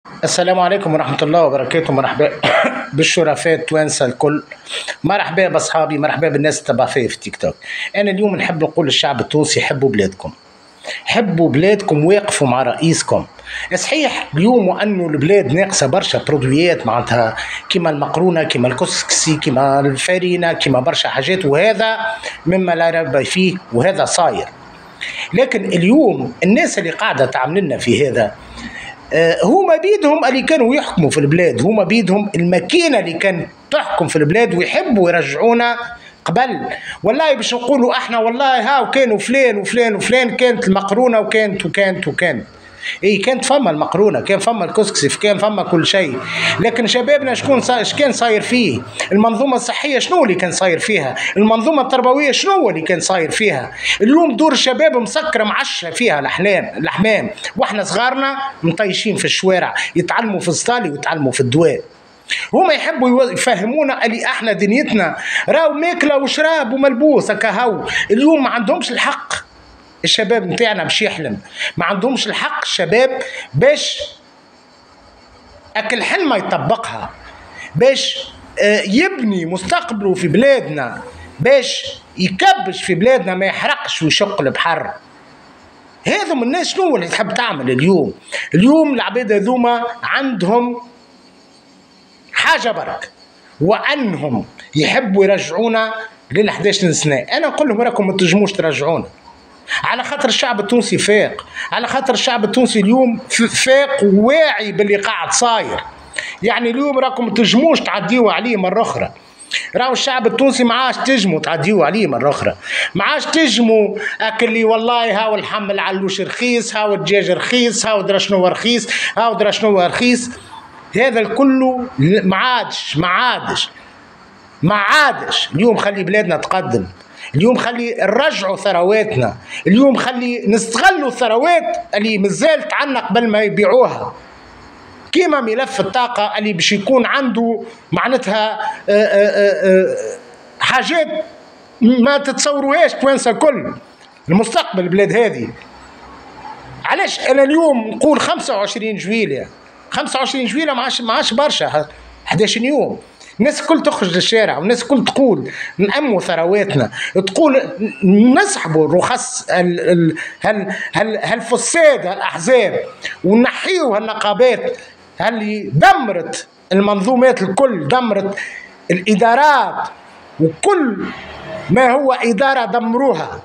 السلام عليكم ورحمة الله وبركاته. مرحبا بالشرفاء التوانسة الكل، مرحبا بأصحابي، مرحبا بالناس اللي تبع فيا في تيك توك. أنا اليوم نحب نقول للشعب التونسي حبوا بلادكم، حبوا بلادكم، واقفوا مع رئيسكم. صحيح اليوم وأنه البلاد ناقصة برشا برودويات معناتها كيما المقرونة، كيما الكسكسي، كيما الفارينة، كيما برشا حاجات، وهذا مما لا ريب فيه وهذا صاير. لكن اليوم الناس اللي قاعدة تعمل لنا في هذا هما بيدهم اللي كانوا يحكموا في البلاد، هما بيدهم الماكينه اللي كانت تحكم في البلاد، ويحبوا يرجعونا قبل. والله باش نقولوا احنا والله ها وكانوا فلان وفلان وفلان، كانت المقرونه وكانت اي كانت فما المقرونه، كان فما الكسكسي، كان فما كل شيء. لكن شبابنا اش كان صاير فيه؟ المنظومه الصحيه شنو اللي كان صاير فيها؟ المنظومه التربويه شنو اللي كان صاير فيها؟ اليوم دور الشباب مسكره معشه فيها الاحمام، واحنا صغارنا مطيشين في الشوارع، يتعلموا في الصالي ويتعلموا في الدواء. هما يحبوا يفهمونا اللي احنا دنيتنا راهو ماكله وشراب وملبوس هكا. اليوم ما عندهمش الحق الشباب نتاعنا باش يحلم، ما عندهمش الحق الشباب باش اكل حلمه يطبقها، باش يبني مستقبله في بلادنا، باش يكبش في بلادنا، ما يحرقش ويشق البحر. هذم الناس شنو اللي تحب تعمل اليوم؟ اليوم العباد هذوما عندهم حاجه برك، وانهم يحبوا يرجعونا لل 11 سنه. انا نقول لهم راكم ما تنجموش ترجعونا، على خاطر الشعب التونسي فاق، على خاطر الشعب التونسي اليوم فاق وواعي باللي قاعد صاير. يعني اليوم راكم تنجموش تعديوا عليه مرة أخرى. راهو الشعب التونسي ما عادش تنجموا تعديوا عليه مرة أخرى، ما عادش تنجموا اللي والله هاو الحم العلوش رخيص، هاو الدجاج رخيص، هاو درا شنو رخيص، هاو درا شنو رخيص. هذا الكل ما عادش. اليوم خلي بلادنا تقدم، اليوم خلي نرجعوا ثرواتنا، اليوم خلي نستغلوا الثروات اللي مازالت عنا قبل ما يبيعوها، كيما ملف الطاقة اللي باش يكون عنده معناتها حاجات ما تتصوروهاش توانسة كل المستقبل البلاد هذه. علاش انا اليوم نقول 25 جويلية؟ 25 جويلية ما عادش برشا، 11 يوم الناس الكل تخرج للشارع، والناس الكل تقول نأموا ثرواتنا، تقول نسحبوا رخص هالفساد هالاحزاب، ونحيوا هالنقابات اللي دمرت المنظومات الكل، دمرت الادارات، وكل ما هو اداره دمروها.